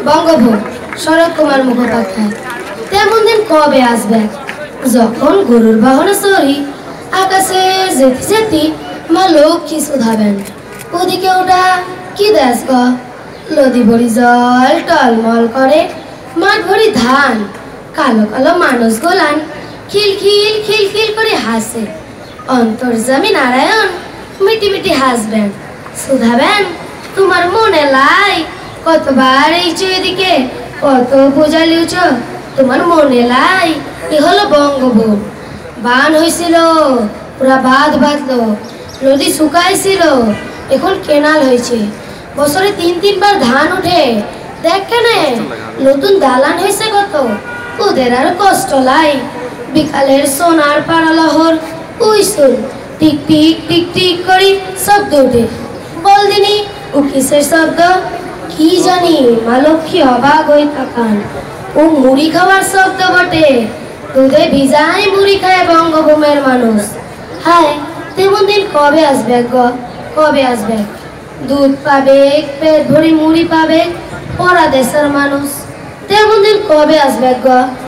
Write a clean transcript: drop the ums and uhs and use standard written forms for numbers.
বঙ্গভূম শরৎ কুমার মুখোপাধ্যায়। তেমন দিন কবে আসবে যখন গরুর বাহনে চড়ি আকাশে যেতে যেতে মা লক্ষ্মী শুধাবেন। ওদিকে ওটা কি দেশ গ নদী ভরি জল টলমল করে, মাঠ ভরি ধান, কালো কালো মানুষ গোলান খিলখিল খিলখিল করে হাসে। অন্তর্যামী নারায়ণ মিটি মিটি হাসবেন, শুধাবেন তোমার মনে লাই কতবার এইছো এদিকে, কত পূজা লিউছ, তোমার মনে লাই এ হলো বঙ্গভূম। বান হয়েছিল, পুরা বাঁধ বাঁধলো, নদী শুকাইছিল, এখন কেনাল হয়েছে, বছরে 3-3 বার ধান উঠে। দেখ কেন নতুন দালান হয়েছে কত, ওদের আর কষ্ট লাই। বিকালের সোনার পাড়ালহর ওই শুন টিক টিক টিক টিক করি শব্দ উঠে। বল দিনি ও কিসের শব্দ? কি জানি, মা লক্ষ্মী অবাক হয়ে তাকান। ও মুড়ি খাওয়ার শব্দ বটে, দুধে ভিজাই মুড়ি খায় বঙ্গভূমের মানুষ। হায়, তেমন দিন কবে আসবে গ, কবে আসবে? দুধ পাবে, পেট ভরি মুড়ি পাবে পরা দেশের মানুষ। তেমন দিন কবে আসবে গ?